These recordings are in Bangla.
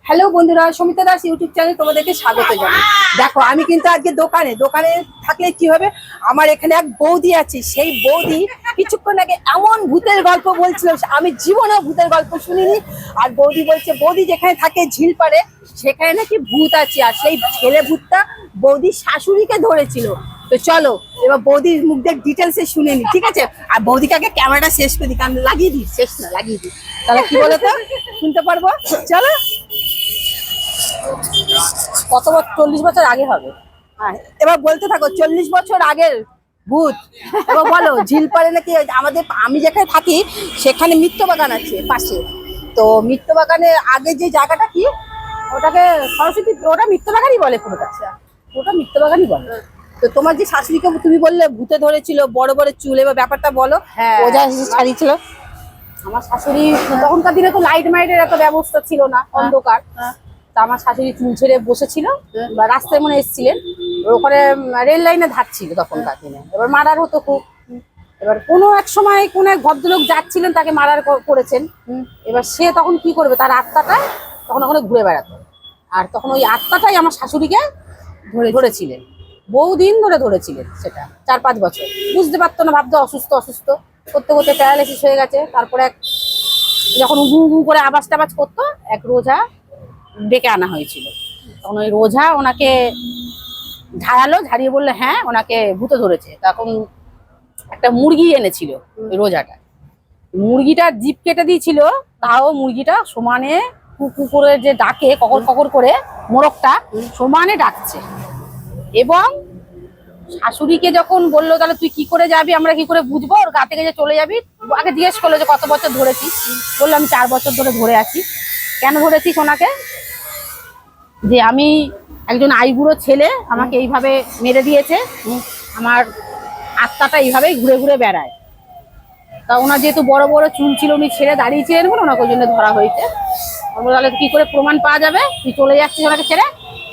হ্যালো বন্ধুরা, সমিতা দাস ইউটিউব চ্যানেল তোমাদেরকে স্বাগত জানাই। দেখো আমি কিন্তু আজকে দোকানে থাকলে কি হবে, আমার এখানে এক বৌদি আছে। সেই বৌদি কিছুক্ষণ আগে এমন ভূতের গল্প বলছিল, আমি জীবনেও ভূতের গল্প শুনিনি। আর বৌদি বলছে বৌদি যেখানে থাকে ঝিলপাড়ে, সেখানে নাকি ভূত আছে, আর সেই ছেলে ভূতটা বৌদির শাশুড়িকে ধরেছিল। তো চলো এবার বৌদির মুখ দিয়ে ডিটেলসে শুনে নি, ঠিক আছে? আর বৌদিকে আগে ক্যামেরাটা শেষ করে দিই, কারণ লাগিয়ে দিই, শেষ না লাগিয়ে দিই, তাহলে কি বলো তো শুনতে পারবো। চলো। কত বছর? 40 বছর আগে হবে। হ্যাঁ, এবার বলতে থাকো 40 বছর আগের ভূত। এবার বলো ঝিলপাড়ে নাকি আমাদের, আমি যেখানে থাকি সেখানে মিত্র বাগান আছে পাশে। তো মিত্র বাগানের আগে যে জায়গাটা কি, ওটাকে সরস্বতী, ওটা মিত্র বাগানই বলে পুরোটা, ওটা মিত্র বাগানই বলে। তো তোমার যে শাশুড়িকে তুমি বললে ভূতে ধরেছিল, বড় বড় চুল, এবার ব্যাপারটা বলো। হ্যাঁ, ওজা ছাড়িয়েছিল। আমার শাশুড়ি তখনকার দিনে তো লাইট মাইটের এত ব্যবস্থা ছিল না, অন্ধকার। তা আমার শাশুড়ি চুল ছেড়ে বসেছিল, বা রাস্তায় মনে এসেছিলেন, ওখানে রেল লাইনে ধার ছিল তখনকার দিনে। এবার মার্ডার হতো খুব। এবার কোনো এক সময় কোনো এক ভদ্রলোক যাচ্ছিলেন, তাকে মার্ডার করেছেন। এবার সে তখন কি করবে, তার আত্মাটা তখন ওখানে ঘুরে বেড়াতো। আর তখন ওই আত্মাটাই আমার শাশুড়িকে ধরেছিলেন, বহুদিন ধরে ধরেছিলেন। সেটা 4-5 বছর বুঝতে পারতো না, ভাবতো অসুস্থ অসুস্থ করতে করতে প্যারালাইসিস হয়ে গেছে। তারপরে যখন উগু উগু করে আওয়াজ টাবাজ করতো, এক রোজা ডেকে আনা হয়েছিল। তখন ওই রোজা ওনাকে ঝাড়িয়ে বললে হ্যাঁ ওনাকে ভূতে ধরেছে। তখন একটা মুরগি এনেছিল ওই রোজাটা, মুরগিটার জিভ কেটে দিয়েছিল, তাও মুরগিটা সমানে কুকু করে যে ডাকে, ককর ককর করে মোরগটা সমানে ডাকছে। এবং শাশুড়িকে যখন বললো তাহলে তুই কি করে যাবি, আমরা কি করে বুঝবো, ওর গা থেকে যে চলে যাবি, আগে জিজ্ঞেস করলো যে কত বছর ধরেছিস। বললো আমি 4 বছর ধরে ধরে আছি। কেন ধরেছিস ওনাকে? যে আমি একজন আইবুড়ো ছেলে, আমাকে এইভাবে মেরে দিয়েছে, আমার আত্মাটা এইভাবেই ঘুরে ঘুরে বেড়ায়। তা ওনার যেহেতু বড় বড় চুল ছিল, উনি ছেড়ে দাঁড়িয়েছিলেন বলে ওনাকে ওই জন্য ধরা হয়েছে। তাহলে কি করে প্রমাণ পাওয়া যাবে, তুই চলে যাচ্ছিস ওনাকে ছেড়ে?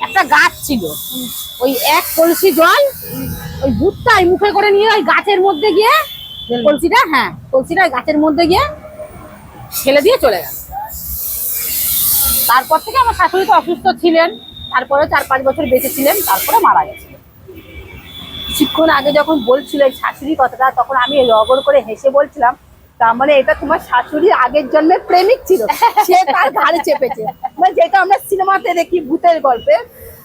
একটা গাছ ছিল, ওই এক কলসি জল ওই ভূতটাই মুখে করে নিয়ে ওই গাছের মধ্যে গিয়ে কলসিটা গাছের মধ্যে গিয়ে ফেলে দিয়ে চলে গেল। তারপর থেকে আমার শাশুড়ি তো অসুস্থ ছিলেন, তারপরে 4-5 বছর বেঁচে ছিলেন, তারপরে মারা গেছিলেন। কিছুক্ষণ আগে যখন বলছিল এই শাশুড়ি কথাটা, তখন আমি রগর করে হেসে বলছিলাম তার মানে এটা তোমার শাশুড়ি আগের জন্মের প্রেমিক ছিল, সে তার ঘাড়ে চেপেছে, মানে যেটা আমরা সিনেমাতে দেখি ভূতের গল্পে।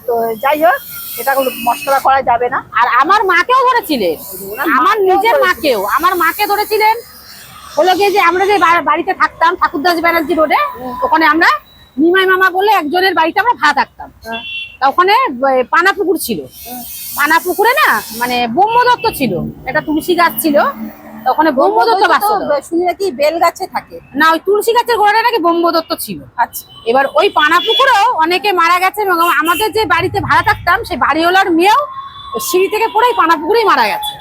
তো যাই হোক, এটা কোনো মশলা করা যাবে না। আর আমার মাকেও ধরেছিলেন, আমার নিজের মাকেও, আমার মাকে ধরেছিলেন। হলো গিয়ে যে আমরা যে বাড়িতে থাকতাম ঠাকুরদাস ব্যানার্জি রোডে, ওখানে আমরা নিমাই মামা বলে একজনের বাড়িতে আমরা ভাড়া থাকতাম। তা ওখানে পানা পুকুর ছিল, পানা পুকুরে না মানে ব্রহ্মদত্ত ছিল, একটা তুলসী গাছ ছিল, ওখানে ব্রহ্মদত্ত বাস শুনি নাকি বেল গাছে থাকে না, ওই তুলসী গাছের গোড়াটা নাকি ব্রহ্মদত্ত ছিল। আচ্ছা। এবার ওই পানা পুকুরেও অনেকে মারা গেছে, এবং আমাদের যে বাড়িতে ভাড়া থাকতাম সেই বাড়িওয়ালার মেয়েও সিঁড়ি থেকে পড়ে পানা পুকুরেই মারা গেছে।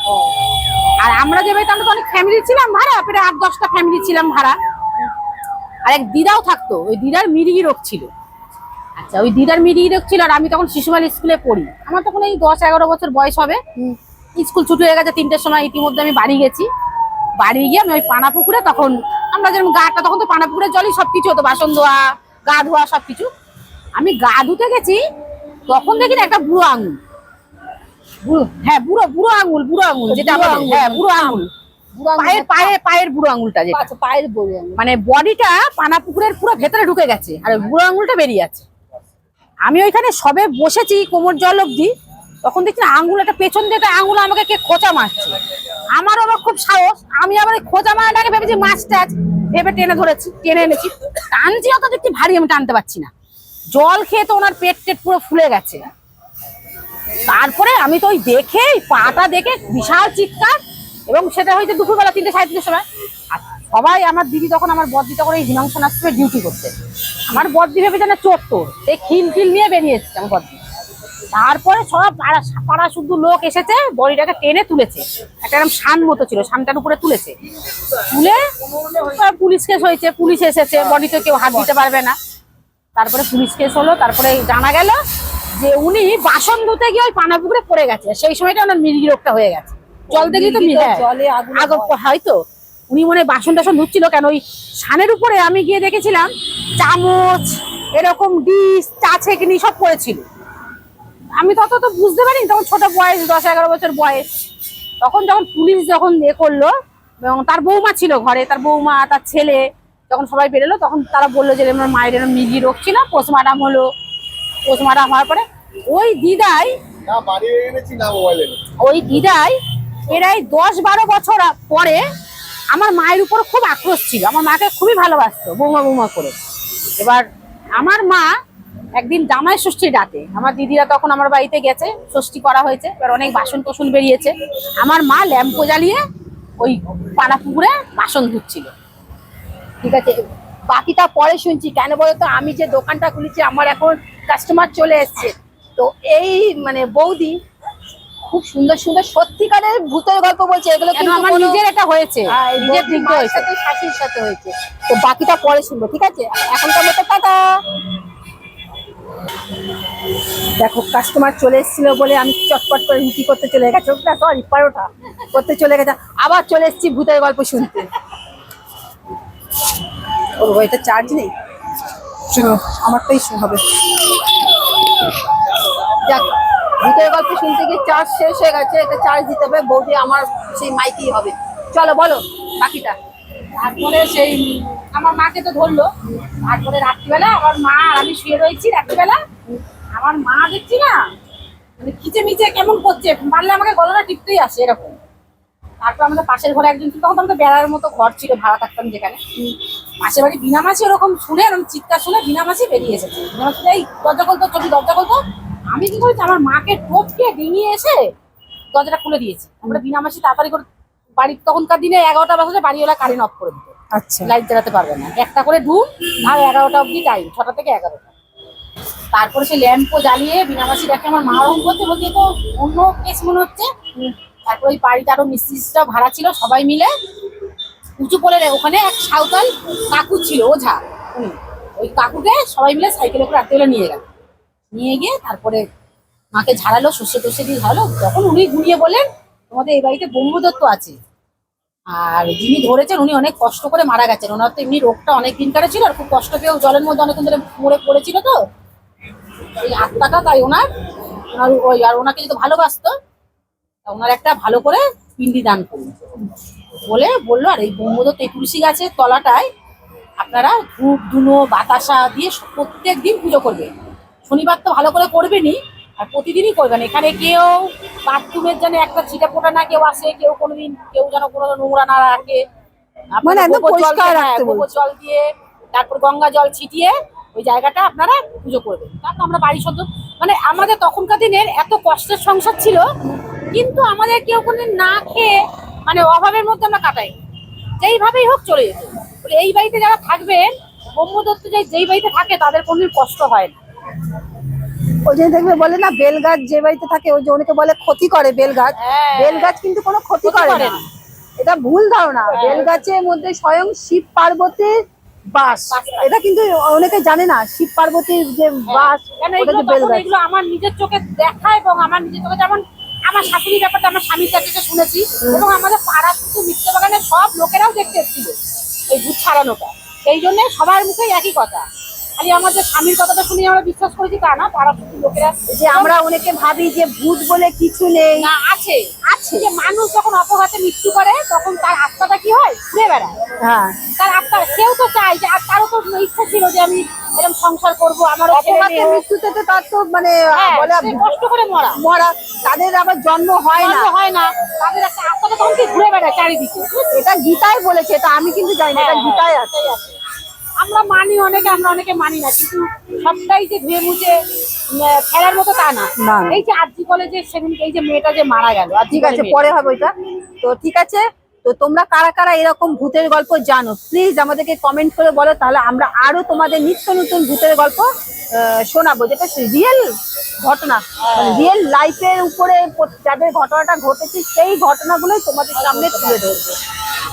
আর আমরা যে বাড়িতে, আমরা তো অনেক ফ্যামিলি ছিলাম ভাড়া, প্রায় 8-10টা ফ্যামিলি ছিলাম ভাড়া। আর এক দিদাও থাকতো, ওই দিদার মির্গি রোগ ছিল। আচ্ছা, ওই দিদার মির্গি রোগ ছিল, আর আমি তখন শিশুবাল স্কুলে পড়ি, আমার তখন এই 10-11 বছর বয়স হবে। স্কুল ছুটি হয়ে গেছে 3টের সময়, ইতিমধ্যে আমি বাড়ি গেছি। বাড়ি গিয়ে আমি ওই পানা পুকুরে, তখন আমরা যেরকম গাটা, তখন তো পানা পুকুরের জলই সবকিছু হতো, বাসন ধোয়া, গা ধোয়া সবকিছু। আমি গা ধুতে গেছি, তখন দেখি না একটা বুড়ো আঙুল, হ্যাঁ বুড়ো আঙুল যেটা, হ্যাঁ বুড়ো আঙুল, পায়ের বুড়ো আঙুলটা, যেটা পায়ের বুড়ো আঙুল, মানে বডিটা পানা পুকুরের পুরো ভেতরে ঢুকে গেছে, আর বুড়ো আঙুলটা বেরিয়ে আছে। আমি ওইখানে সবে বসেছি কোমর জল অব্দি, তখন দেখছি না আঙুল, একটা পেছন দিয়ে একটা আঙুল আমাকে কে খোঁচা মারছে। আমারও আবার খুব সাহস, আমি আবার খোঁচা মারাটাকে ভেবেছি মাছ টাছ ভেবে টেনে এনেছি, টানছি, অত দেখছি ভারী, আমি টানতে পারছি না। জল খেয়ে তো ওনার পেট টেট পুরো ফুলে গেছে। তারপরে আমি তো ওই দেখে, পাটা দেখে বিশাল চিৎকার, এবং সেটা হয়তো দুপুরবেলা 3-3:30 সময়। আর সবাই, আমার দিদি তখন, আমার বড়দি তখন এই হিমাংশু নার্সিংহোমে ডিউটি করতে, আমার বড়দি ভেবে যেন চোর, সেই খিল নিয়ে বেরিয়ে এসেছে আমার বড়দি। তারপরে সব পাড়া শুদ্ধ লোক এসেছে, বডিটাকে টেনে তুলেছে, একটা এরকম শান মতো ছিল, শানটার উপরে তুলেছে, তুলে পুলিশ কেস হয়েছে, পুলিশ এসেছে, বডিতে কেউ হাত দিতে পারবে না। তারপরে পুলিশ কেস হলো, তারপরে জানা গেল যে উনি বাসন ধুতে গিয়ে ওই পানা পুকুরে পড়ে গেছে, সেই সময়টা ওনার মির্গি রোগটা হয়ে গেছে। জল দেখলি তো, জলে আগুন হয়তো উনি মনে হয় বাসন টাসন ধুচ্ছিল, কেন ওই সানের উপরে আমি গিয়ে দেখেছিলাম চামচ, এরকম ডিশ, চা ছেঁকনি সব পড়েছিল। আমি তত তো বুঝতে পারিনি, তখন ছোট বয়স, 10-11 বছর বয়স। তখন যখন পুলিশ যখন করলো, এবং তার বৌমা ছিল ঘরে, তার বৌমা, তার ছেলে, যখন সবাই বেরোলো, তখন তারা বললো যে আমার মায়ের এরকম মৃগী রোগ ছিল, পোস্টমর্টম হলো। পোস্টমর্টম হওয়ার পরে ওই দিদাই প্রায় 10-12 বছর পরে আমার মায়ের উপর খুব আক্রোশ ছিল। আমার মাকে খুবই ভালোবাসতো, বৌমা বৌমা করে। এবার আমার মা একদিন জামাই ষষ্ঠীর রাতে, আমার দিদিরা তখন আমার বাড়িতে গেছে, ষষ্ঠী করা হয়েছে, এবার অনেক বাসন কোসন বেরিয়েছে। আমার মা ল্যাম্পো জ্বালিয়ে ওই পাড়া পুকুরে বাসন ধুচ্ছিল। ঠিক আছে, বাকিটা পরে শুনছি। কেন বলতো, আমি যে দোকানটা খুলেছি আমার এখন কাস্টমার চলে এসছে। তো এই মানে বৌদি খুব সুন্দর সুন্দর সত্যিকারের ভূতের গল্প বলছে। এগুলো কেন কিন্তু আমার কোনো- নিজের এটা হয়েছে, হ্যাঁ, এই নিজের বৌদির দিক দিয়ে মায়ের হয়েছে। সাথে শাশুড়ির সাথে হয়েছে। তো বাকিটা পরে শুনবো, ঠিক আছে? এখনকার মতো টাটা। দেখো কাস্টমার চলে এসেছিল বলে আমি চটপট করে রুটি করতে চলে গেছি, সরি পরোটা করতে চলে গেছে। আবার চলে এসেছি ভূতের গল্প শুনতে। ওর এটা চার্জ নেই, চলো আমারটাই হবে। যাক, ভূতের গল্প শুনতে গিয়ে চার্জ শেষ হয়ে গেছে, এটা চার্জ দিতে হবে। বৌদি আমার সেই মাইকেই হবে। চলো বলো বাকিটা। তারপরে সেই আমার মাকে তো ধরলো। তারপরে রাত্রিবেলা আমার মা আর আমি শুয়ে রয়েছি, রাত্রিবেলা আমার মা দেখছি না মানে খিচে মিচে কেমন করছে, পারলে আমাকে গলাটা টিপতেই আসে এরকম। তারপর আমাদের পাশের ঘরে একজন ছিল, তখন তো আমাদের বেড়ার মতো ঘর ছিল, ভাড়া থাকতাম যেখানে। পাশের বাড়ি বিনামাসি ওরকম শুনে, এরকম চিৎকার শুনে বিনামাসি বেরিয়ে এসেছে। বিনামাসি এই দরজা খুলতো, চটি দরজা খুলতো। আমি কি করেছি, আমার মাকে টপকে ডিঙিয়ে এসে দরজাটা খুলে দিয়েছি। আমরা বিনামাসি তাড়াতাড়ি করে বাড়ি, তখনকার দিনে 11টা বাজলে বাড়িওয়ালা কারেন্ট অফ করে দিত, আচ্ছা, লাইট জ্বালাতে পারবে না। একটা করে ঢুক আর 11টা অবধি টাইম, 6টা থেকে 11টা। তারপরে সে ল্যাম্পও জ্বালিয়ে বিনামাসি দেখে আমার মা ওরকম করতে বলতে, তো অন্য কেস মনে হচ্ছে। তারপর ওই বাড়িতে আরো মিস্ত্রিটা ভাড়া ছিল, সবাই মিলে উঁচু করে ওখানে এক সাঁওতাল কাকু ছিল, ওঝা উনি। ওই কাকুকে সবাই মিলে সাইকেলে করে রাত্রিবেলা নিয়ে গেল। নিয়ে গিয়ে তারপরে মাকে ঝাড়ালো, সর্ষে টর্ষে দিয়ে ঝাড়ালো। তখন উনি ঘুরিয়ে বলেন, তোমাদের এই বাড়িতে ব্রহ্মদত্ত আছে, আর যিনি ধরেছেন উনি অনেক কষ্ট করে মারা গেছেন। ওনার তো এমনি রোগটা অনেক দিনকার ছিল, আর খুব কষ্ট পেয়েও জলের মধ্যে অনেকক্ষণ ধরে মরে পড়েছিল, তো এই আত্মাটা তাই ওনার ওই, আর ওনাকে যদি ভালোবাসতো তা ওনার একটা ভালো করে পিন্ডি দান করলো বলে বললো। আর এই ব্রহ্মদত্ত এই তুলসী গাছের তলাটায় আপনারা ধূপ ধুনো বাতাসা দিয়ে প্রত্যেক দিন পুজো করবেন। শনিবার তো ভালো করে করবেনই, আর প্রতিদিনই করবেন। এখানে কেউ বাথরুমের যেন একটা ছিটা ফোটা না কেউ আসে, কেউ কোনোদিন কেউ যেন কোনো নোংরা না রাখে। মানে একদম গোবর জল পরিষ্কার দিয়ে, রাখতে গোবর জল দিয়ে, তারপর গঙ্গা জল ছিটিয়ে ওই জায়গাটা আপনারা পুজো করবেন। তারপর আমরা বাড়ি সদ্য, মানে আমাদের তখনকার দিনের এত কষ্টের সংসার ছিল, কিন্তু আমাদের কেউ কোনোদিন না খেয়ে মানে অভাবের মধ্যে আমরা কাটাই, যেইভাবেই হোক চলে যেত। বলে এই বাড়িতে যারা থাকবেন, ব্রহ্মদত্ত যেই বাড়িতে থাকে তাদের কোনোদিন কষ্ট হয় না। ওই যে দেখবে বলে না, বেল গাছ যে বাড়িতে থাকে ওই যে অনেকে বলে ক্ষতি করে বেল গাছ। হ্যাঁ। বেল গাছ কিন্তু কোনো ক্ষতি ক্ষতি করে করে না, না। এটা ভুল ধারণা। হ্যাঁ। বেল গাছের মধ্যে স্বয়ং শিব পার্বতীর বাস, বাস থাকে। এটা কিন্তু অনেকে জানে না। শিব পার্বতীর যে বাস, কেন ওটা এগুলো যে বেল তখন গাছ। এগুলো আমার নিজের চোখে দেখা, এবং আমার নিজের চোখে যেমন আমার শাশুড়ির ব্যাপারটা আমার স্বামীর কাছে শুনেছি, এবং আমাদের পাড়া শুধু মিত্র বাগানের সব লোকেরাও দেখতে এসেছিল এই ভূত ছাড়ানোটা। সেই জন্য সবার মুখেই একই কথা, খালি আমাদের স্বামীর কথাটা শুনে আমরা বিশ্বাস করেছি তা না, পাড়া শুধু লোকেরা যে আমরা অনেকে ভাবি যে ভূত বলে কিছু নেই। না, আছে আছে। যে মানুষ যখন অপঘাতে মৃত্যু করে তখন তার আত্মাটা কি হয়, ঘুরে বেড়ায়। হ্যাঁ, তার আত্মা, কেউ তো চায় যে, আর তারও তো ইচ্ছা ছিল যে আমি এরকম সংসার করবো, আমারও ছেলে অপঘাতে মেয়ে হোক। মৃত্যুতে তো তার তো মানে হ্যাঁ, বলে সে কষ্ট করে মরা মরা, তাদের আবার জন্ম হয় না। জন্ম হয় না, তাদের একটা আত্মাটা তখন কি ঘুরে বেড়ায় চারিদিকে। এটা গীতায় বলেছে, এটা আমি কিন্তু জানি না, এটা হ্যাঁ, গীতায় আছে। সেটাই আছে। আমরা মানি অনেকে, আমরা অনেকে মানি না, কিন্তু সবটাই যে ধুয়ে মুছে ফেলার মতো তা না। না। এই যে আরজি কলেজে সেদিনকে এই যে মেয়েটা যে মারা গেল, ঠিক আছে, পরে হবে ওইটা। তো ঠিক আছে, তো তোমরা কারা কারা এরকম ভূতের গল্প জানো প্লিজ আমাদেরকে কমেন্ট করে বলো, তাহলে আমরা আরো তোমাদের নিত্য নতুন ভূতের গল্প শোনাবো, যেটা রিয়েল ঘটনা, রিয়েল লাইফের উপরে যাদের ঘটনাটা ঘটেছে সেই ঘটনাগুলোই তোমাদের সামনে তুলে ধরবো।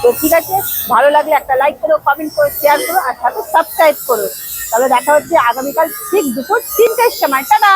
তো ঠিক আছে, ভালো লাগলে একটা লাইক করো, কমেন্ট করো, শেয়ার করো, আর সাথে সাবস্ক্রাইব করো। তাহলে দেখা হচ্ছে আগামীকাল ঠিক দুপুর 3টের সময়। টাটা।